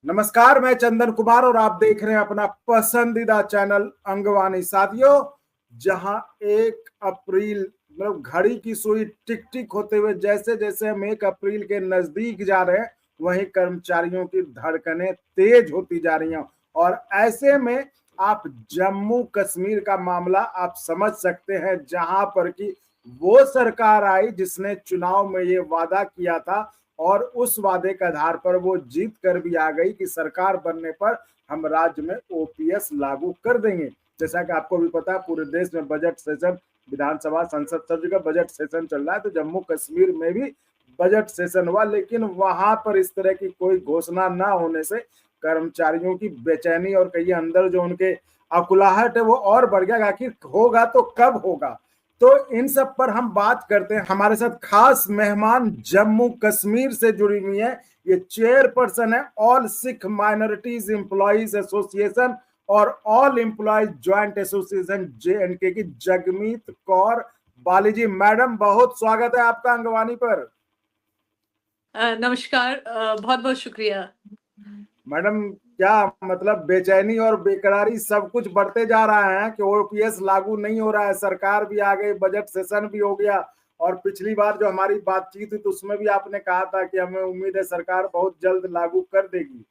नमस्कार, मैं चंदन कुमार और आप देख रहे हैं अपना पसंदीदा चैनल अंगवानी। साथियों, जहां 1 अप्रैल मतलब घड़ी की सुई टिक टिक होते हुए जैसे जैसे हम 1 अप्रैल के नजदीक जा रहे हैं, वहीं कर्मचारियों की धड़कनें तेज होती जा रही हैं। और ऐसे में आप जम्मू कश्मीर का मामला आप समझ सकते हैं, जहां पर कि वो सरकार आई जिसने चुनाव में ये वादा किया था और उस वादे के आधार पर वो जीत कर भी आ गई कि सरकार बनने पर हम राज्य में ओपीएस लागू कर देंगे। जैसा कि आपको भी पता है, पूरे देश में बजट सेशन, विधानसभा संसद सब जगह बजट सेशन चल रहा है, तो जम्मू कश्मीर में भी बजट सेशन हुआ, लेकिन वहां पर इस तरह की कोई घोषणा ना होने से कर्मचारियों की बेचैनी और कहीं अंदर जो उनके अकुलाहट है वो और बढ़ गया। आखिर होगा तो कब होगा? तो इन सब पर हम बात करते हैं। हमारे साथ खास मेहमान जम्मू कश्मीर से जुड़ी हुई है। ये चेयरपर्सन है all Sikh minorities employees association और all employees joint association JNK की जगमीत कौर बालीजी। मैडम, बहुत स्वागत है आपका अंगवानी पर। नमस्कार, बहुत बहुत शुक्रिया। मैडम, क्या मतलब बेचैनी और बेकरारी सब कुछ बढ़ते जा रहा है कि ओपीएस लागू नहीं हो रहा है, सरकार भी आ गई, बजट सेशन भी हो गया। और पिछली बार जो हमारी बातचीत हुई तो उसमें भी आपने कहा था कि हमें उम्मीद है सरकार बहुत जल्द लागू कर देगी।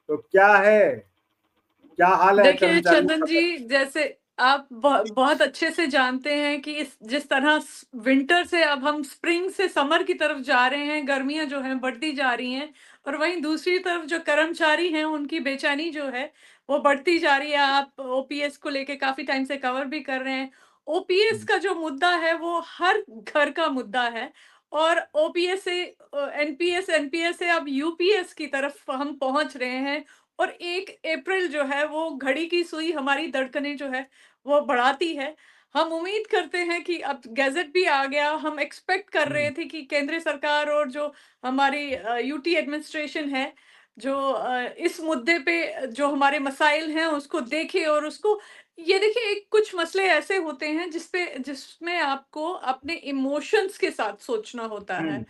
तो क्या है, क्या हाल है देखिए कर्मचारियों चंदन का? जी, जैसे आप बहुत अच्छे से जानते हैं कि जिस तरह विंटर से अब हम स्प्रिंग से समर की तरफ जा रहे हैं, गर्मियां जो हैं बढ़ती जा रही हैं, और वहीं दूसरी तरफ जो कर्मचारी हैं उनकी बेचैनी जो है वो बढ़ती जा रही है। आप ओपीएस को लेके काफी टाइम से कवर भी कर रहे हैं। ओपीएस का जो मुद्दा है वो हर घर का मुद्दा है, और ओपीएस से एनपीएस, एनपीएस से अब यूपीएस की तरफ हम पहुंच रहे हैं। और 1 अप्रैल जो है वो घड़ी की सुई हमारी धड़कनें जो है वो बढ़ाती है। हम उम्मीद करते हैं कि अब गैजेट भी आ गया। हम एक्सपेक्ट कर रहे थे कि केंद्र सरकार और जो हमारी यूटी एडमिनिस्ट्रेशन है, जो इस मुद्दे पे जो हमारे मसाइल हैं उसको देखे और उसको, ये देखिए, एक कुछ मसले ऐसे होते हैं जिसमें आपको अपने इमोशंस के साथ सोचना होता है।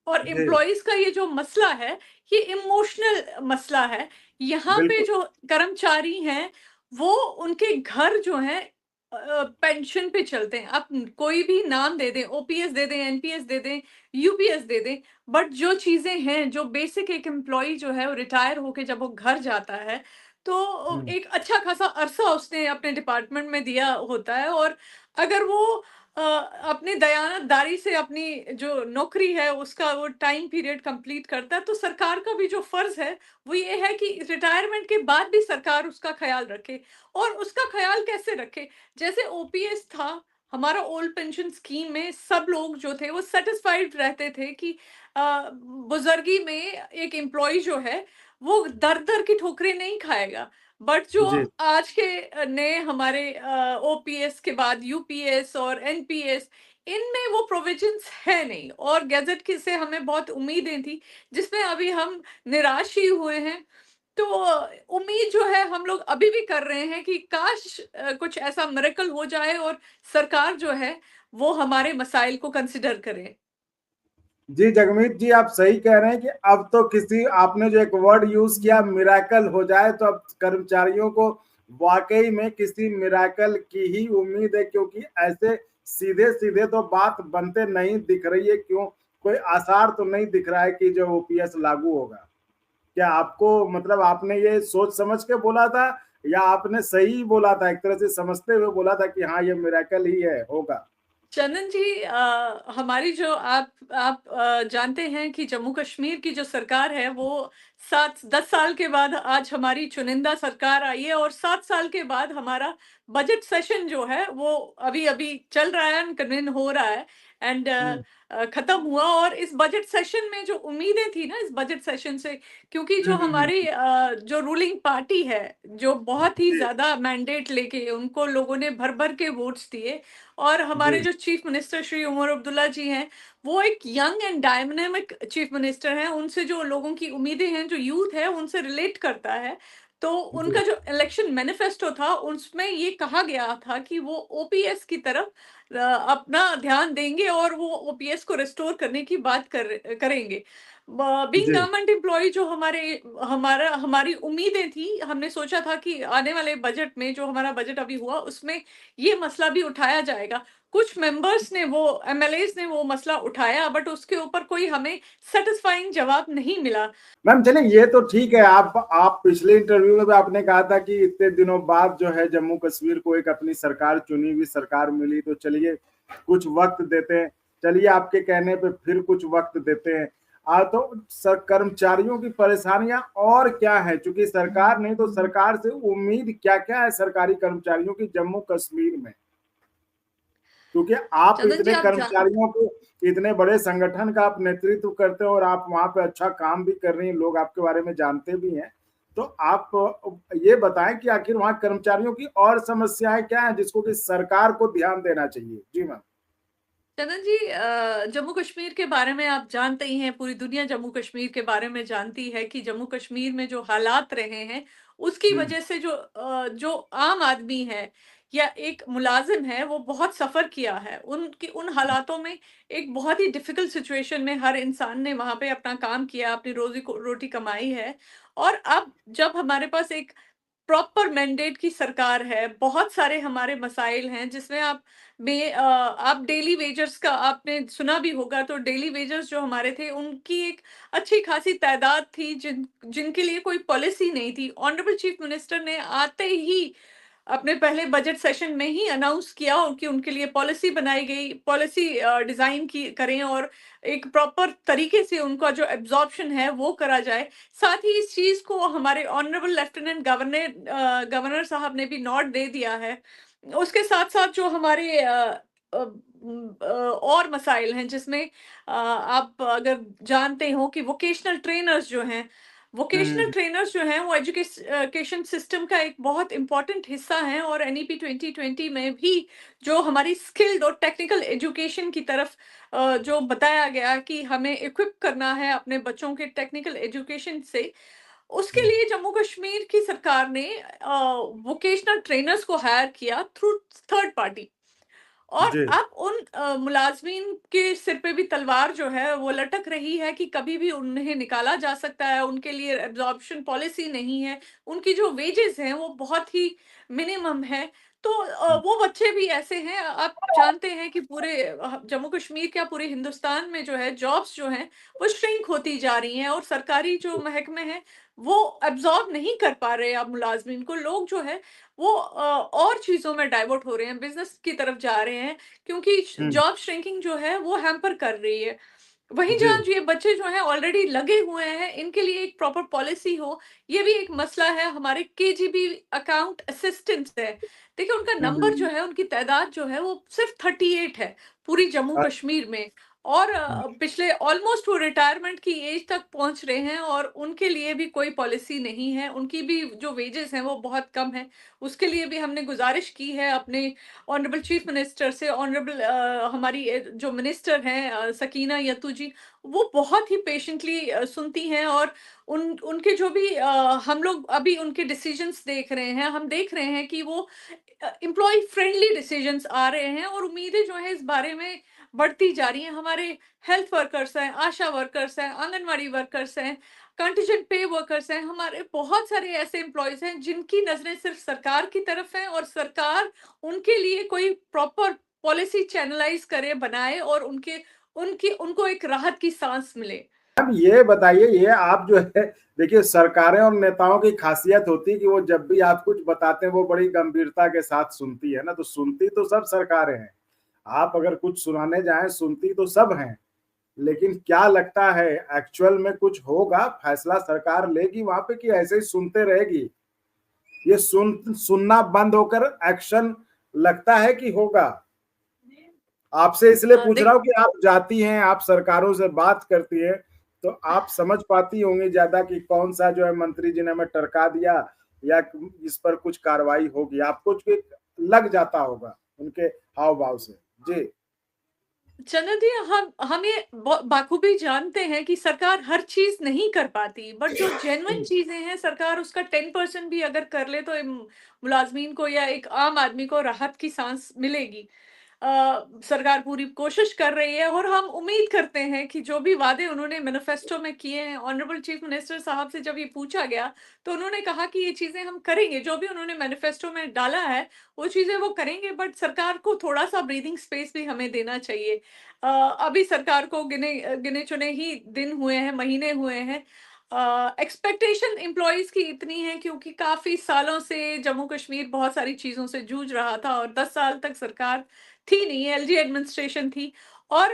और जी, एम्प्लॉयज का ये जो मसला है, ये इमोशनल मसला है। यहाँ पे बिल्कुल। जो कर्मचारी हैं वो, उनके घर जो हैं पेंशन पे चलते हैं। आप कोई भी नाम दे दें, ओपीएस दे दें, एनपीएस दे दें, यूपीएस दे दें, बट जो चीजें हैं, जो बेसिक एक एम्प्लॉय जो है वो रिटायर होके जब वो घर जाता है तो एक अच्छा खासा अरसा उसने अपने डिपार्टमेंट में दिया होता है। और अगर वो अपनी दयानतदारी से अपनी जो नौकरी है उसका वो टाइम पीरियड कंप्लीट करता है, तो सरकार का भी जो फर्ज है वो ये है कि रिटायरमेंट के बाद भी सरकार उसका ख्याल रखे। और उसका ख्याल कैसे रखे? जैसे ओपीएस था, हमारा ओल्ड पेंशन स्कीम में सब लोग जो थे वो सेटिस्फाइड रहते थे कि बुजुर्गी में एक एम्प्लॉय जो है वो दर दर की ठोकरें नहीं खाएगा। बट जो जी, आज के नए हमारे ओपीएस के बाद यूपीएस और एनपीएस, इनमें वो प्रोविजंस है नहीं, और गैजेट की से हमें बहुत उम्मीदें थी जिसमें अभी हम निराश ही हुए हैं। तो उम्मीद जो है हम लोग अभी भी कर रहे हैं कि काश कुछ ऐसा मिरेकल हो जाए और सरकार जो है वो हमारे मसाइल को कंसिडर करे। जी जगमीत जी, आप सही कह रहे हैं कि अब तो किसी, आपने जो एक वर्ड यूज किया मिराकल हो जाए, तो अब कर्मचारियों को वाकई में किसी मिराकल की ही उम्मीद है, क्योंकि ऐसे सीधे सीधे तो बात बनते नहीं दिख रही है। क्यों, कोई आसार तो नहीं दिख रहा है कि जो ओपीएस लागू होगा। क्या आपको मतलब आपने ये सोच समझ के बोला था, या आपने सही बोला था, एक तरह से समझते हुए बोला था कि हाँ ये मिराकल ही है, होगा? चंदन जी, हमारी जो आप जानते हैं कि जम्मू कश्मीर की जो सरकार है वो 7-10 साल के बाद आज हमारी चुनिंदा सरकार आई है, और 7 साल के बाद हमारा बजट सेशन जो है वो अभी अभी चल रहा है, कन्वेन हो रहा है, एंड हम्म, खत्म हुआ। और इस बजट सेशन में जो उम्मीदें थी ना इस बजट सेशन से, क्योंकि जो हमारी जो रूलिंग पार्टी है, जो बहुत ही जी, ज्यादा मैंडेट लेके उनको लोगों ने भर भर के वोट्स दिए, और हमारे जी, जो चीफ मिनिस्टर श्री उमर अब्दुल्ला जी हैं, वो एक young and dynamic chief minister हैं। उनसे जो लोगों की उम्मीदें हैं, जो यूथ है, उनसे रिलेट करता है। तो जी, उनका जो इलेक्शन मैनिफेस्टो था उसमें ये कहा गया था कि वो ओपीएस की तरफ अपना ध्यान देंगे और वो ओपीएस को रिस्टोर करने की बात करेंगे। बीइंग जी। गवर्नमेंट एम्प्लॉय जो हमारी उम्मीदें थी, हमने सोचा था कि आने वाले बजट में, जो हमारा बजट अभी हुआ, उसमें ये मसला भी उठाया जाएगा। कुछ मेंबर्स ने, वो एमएलएज ने वो मसला उठाया, बट उसके ऊपर कोई हमें सेटिस्फाइंग जवाब नहीं मिला। मैम चलिए ये तो ठीक है, आप पिछले इंटरव्यू में भी आपने कहा था कि इतने दिनों बाद जो है जम्मू कश्मीर को एक अपनी सरकार, चुनी हुई सरकार मिली, तो चलिए कुछ वक्त देते हैं। चलिए आपके कहने पे फिर कुछ वक्त देते हैं। तो कर्मचारियों की परेशानियां और क्या है, क्योंकि सरकार नहीं तो सरकार से उम्मीद क्या क्या है सरकारी कर्मचारियों की जम्मू कश्मीर में, क्योंकि आप चंदन जी, इतने आप कर्मचारियों को, इतने बड़े संगठन का आप नेतृत्व करते हो और आप वहां पे अच्छा काम भी कर रही हैं, लोग आपके बारे में जानते भी हैं। तो आप ये बताएं कि आखिर वहां कर्मचारियों की और समस्याएं क्या है जिसको कि सरकार को ध्यान देना चाहिए। जी मैम। चंदन जी, जम्मू कश्मीर के बारे में आप जानते ही हैं, पूरी दुनिया जम्मू कश्मीर के बारे में जानती है कि जम्मू कश्मीर में जो हालात रहे हैं, उसकी हम्म। वजह से जो आम आदमी है या एक मुलाजिम है, वो बहुत सफ़र किया है। उन हालातों में, एक बहुत ही डिफ़िकल्ट सिचुएशन में हर इंसान ने वहाँ पे अपना काम किया, अपनी रोटी कमाई है। और अब जब हमारे पास एक प्रॉपर मैंडेट की सरकार है, बहुत सारे हमारे मसाइल हैं जिसमें आप डेली वेजर्स का आपने सुना भी होगा, तो डेली वेजर्स जो हमारे थे, उनकी एक अच्छी खासी तादाद थी जिनके लिए कोई पॉलिसी नहीं थी। ऑनरेबल चीफ मिनिस्टर ने आते ही अपने पहले बजट सेशन में ही अनाउंस किया कि उनके लिए पॉलिसी बनाई गई, पॉलिसी डिजाइन की करें, और एक प्रॉपर तरीके से उनका जो एब्जॉर्प्शन है वो करा जाए। साथ ही इस चीज को हमारे ऑनरेबल लेफ्टिनेंट गवर्नर साहब ने भी नोट दे दिया है। उसके साथ साथ जो हमारे और मसाइल हैं, जिसमें आप अगर जानते हो कि वोकेशनल हम्म। ट्रेनर्स जो हैं वो एजुकेशन सिस्टम का एक बहुत इंपॉर्टेंट हिस्सा हैं, और एनईपी 2020 में भी जो हमारी स्किल्ड और टेक्निकल एजुकेशन की तरफ जो बताया गया कि हमें इक्विप करना है अपने बच्चों के टेक्निकल एजुकेशन से, उसके हम्म। लिए जम्मू कश्मीर की सरकार ने वोकेशनल ट्रेनर्स को हायर किया थ्रू थर्ड पार्टी। और जी। अब उन मुलाजमीन के सिर पे भी तलवार जो है वो लटक रही है कि कभी भी उन्हें निकाला जा सकता है, उनके लिए एब्जॉर्प्शन पॉलिसी नहीं है, उनकी जो वेजेस हैं वो बहुत ही मिनिमम है। तो वो बच्चे भी ऐसे हैं, आप जानते हैं कि पूरे जम्मू कश्मीर क्या, पूरे हिंदुस्तान में जो है जॉब्स जो हैं वो श्रिंक होती जा रही हैं, और सरकारी जो महकमे हैं वो एब्जॉर्ब नहीं कर पा रहे अब मुलाजमीन को। लोग जो है वो और चीज़ों में डाइवर्ट हो रहे हैं, बिज़नेस की तरफ जा रहे हैं, क्योंकि हम्म। जॉब श्रिंकिंग जो है वो हैम्पर कर रही है। वहीं जी। जहाँ जो ये बच्चे जो हैं ऑलरेडी लगे हुए हैं, इनके लिए एक प्रॉपर पॉलिसी हो, ये भी एक मसला है। हमारे केजीबी अकाउंट असिस्टेंट्स है, देखिए उनका नंबर जो हम्म। है, उनकी तादाद जो है वो सिर्फ 38 है पूरी जम्मू कश्मीर में। और पिछले ऑलमोस्ट वो रिटायरमेंट की एज तक पहुंच रहे हैं, और उनके लिए भी कोई पॉलिसी नहीं है, उनकी भी जो वेजेस हैं वो बहुत कम है। उसके लिए भी हमने गुजारिश की है अपने ऑनरेबल चीफ मिनिस्टर से। ऑनरेबल हमारी जो मिनिस्टर हैं सकीना यत्तू जी, वो बहुत ही पेशेंटली सुनती हैं, और उनके जो भी हम लोग अभी उनके डिसीजंस देख रहे हैं, हम देख रहे हैं कि वो एम्प्लॉय फ्रेंडली डिसीजंस आ रहे हैं, और उम्मीदें जो है इस बारे में बढ़ती जा रही हैं। हमारे हेल्थ वर्कर्स हैं, आशा वर्कर्स हैं, आंगनवाड़ी वर्कर्स हैं, कंटीजेंट पे वर्कर्स हैं, हमारे बहुत सारे ऐसे एम्प्लॉयज हैं जिनकी नजरें सिर्फ सरकार की तरफ हैं, और सरकार उनके लिए कोई प्रॉपर पॉलिसी चैनलाइज करे, बनाए, और उनके उनकी उनको एक राहत की सांस मिले। अब ये बताइए, ये आप जो है, देखिए सरकारें और नेताओं की खासियत होती है कि वो जब भी आप कुछ बताते हैं वो बड़ी गंभीरता के साथ सुनती है ना, तो सुनती तो सब सरकारें हैं। आप अगर कुछ सुनाने जाएं, सुनती तो सब हैं, लेकिन क्या लगता है एक्चुअल में कुछ होगा, फैसला सरकार लेगी वहां पे कि ऐसे ही सुनते रहेगी? ये सुनना बंद होकर एक्शन लगता है कि होगा? आपसे इसलिए पूछ रहा देख हूँ कि आप जाती हैं, आप सरकारों से बात करती हैं, तो आप समझ पाती होंगी ज्यादा कि कौन सा जो है मंत्री जी ने हमें टरका दिया या इस पर कुछ कार्रवाई होगी, आपको कुछ लग जाता होगा उनके हाव भाव से। जी। चंदन जी, हम ये बाखूबी जानते हैं कि सरकार हर चीज नहीं कर पाती, बट जो जेन्युइन चीजें हैं सरकार उसका 10% भी अगर कर ले तो मुलाजमीन को या एक आम आदमी को राहत की सांस मिलेगी। सरकार पूरी कोशिश कर रही है और हम उम्मीद करते हैं कि जो भी वादे उन्होंने मैनिफेस्टो में किए हैं, ऑनरेबल चीफ मिनिस्टर साहब से जब ये पूछा गया, तो उन्होंने कहा कि ये चीज़ें हम करेंगे, जो भी उन्होंने मैनिफेस्टो में डाला है, वो चीज़ें वो करेंगे, बट सरकार को थोड़ा-सा ब्रीथिंग स्पेस भी हमें देना चाहिए। अभी सरकार को गिने-चुने ही दिन हुए हैं, महीने हुए हैं। एक्सपेक्टेशन एम्प्लॉइज़ की इतनी है क्योंकि काफ़ी सालों से जम्मू कश्मीर बहुत सारी चीज़ों से जूझ रहा था और 10 साल तक सरकार थी नहीं, एलजी एडमिनिस्ट्रेशन थी और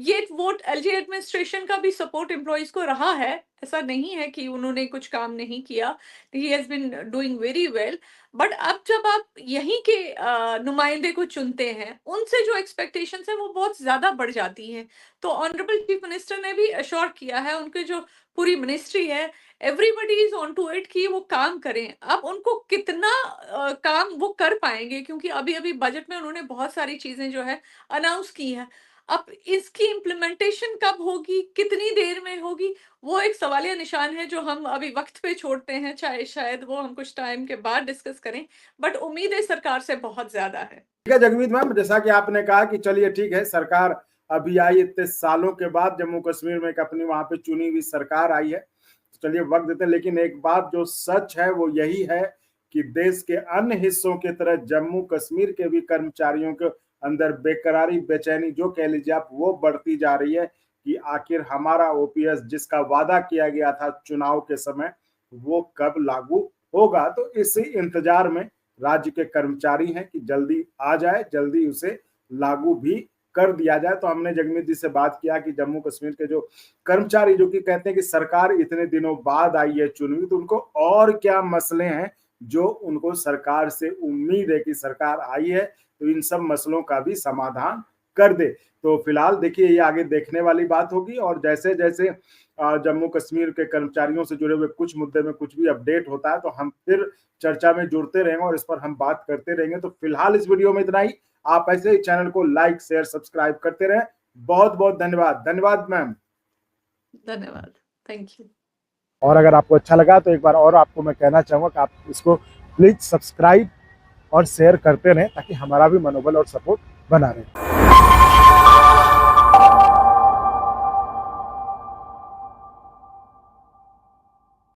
ये वोट एलजी एडमिनिस्ट्रेशन का भी सपोर्ट एम्प्लॉइज़ को रहा है। ऐसा नहीं है कि उन्होंने कुछ काम नहीं किया। He has been doing very well. But अब जब आप यहीं के नुमाइंदे को चुनते हैं, उनसे जो एक्सपेक्टेशंस हैं वो बहुत ज़्यादा बढ़ जाती हैं। तो ऑनरेबल चीफ मिनिस्टर ने भी एश्योर किया है, उनके जो पूरी मिनिस्ट्री है, everybody is on to it कि वो काम करें। अब उनको कितना काम वो कर पाएंगे, क्योंकि अभी अभी बजट में उन्होंने बहुत सारी चीजें जो है अनाउंस की है। अब इसकी इम्प्लीमेंटेशन कब होगी, कितनी देर में होगी, वो एक सवालिया निशान है जो हम अभी वक्त पे छोड़ते हैं, चाहे शायद वो हम कुछ टाइम के बाद डिस्कस करें, बट उम्मीदें सरकार से बहुत ज्यादा है। ठीक है जगमीत मैम, जैसा कि आपने कहा कि चलिए ठीक है, सरकार अभी आई इतने सालों के बाद जम्मू कश्मीर में एक अपनी वहां पे चुनी हुई सरकार आई है, तो चलिए वक्त देते हैं। लेकिन एक बात जो सच है वो यही है कि देश के अन्य हिस्सों की तरह जम्मू कश्मीर के भी कर्मचारियों के अंदर बेकरारी, बेचैनी जो कह लीजिए आप, वो बढ़ती जा रही है कि आखिर हमारा ओपीएस जिसका वादा किया गया था चुनाव के समय, वो कब लागू होगा। तो इसी इंतजार में राज्य के कर्मचारी हैं कि जल्दी आ जाए, जल्दी उसे लागू भी कर दिया जाए। तो हमने जगमीत जी से बात किया कि जम्मू कश्मीर के जो कर्मचारी जो कि कहते हैं कि सरकार इतने दिनों बाद आई है चुनी, तो उनको और क्या मसले हैं जो उनको सरकार से उम्मीद है कि सरकार आई है तो इन सब मसलों का भी समाधान कर दे। तो फिलहाल देखिए ये आगे देखने वाली बात होगी, और जैसे जैसे जम्मू कश्मीर के कर्मचारियों से जुड़े हुए कुछ मुद्दे में कुछ भी अपडेट होता है तो हम फिर चर्चा में जुड़ते रहेंगे और इस पर हम बात करते रहेंगे। तो फिलहाल इस वीडियो में इतना ही। आप ऐसे ही चैनल को लाइक, शेयर, सब्सक्राइब करते रहें। बहुत बहुत धन्यवाद। धन्यवाद मैम। धन्यवाद, थैंक यू। और अगर आपको अच्छा लगा तो एक बार और आपको मैं कहना चाहूंगा कि आप इसको प्लीज सब्सक्राइब और शेयर करते रहें ताकि हमारा भी मनोबल और सपोर्ट बना रहे।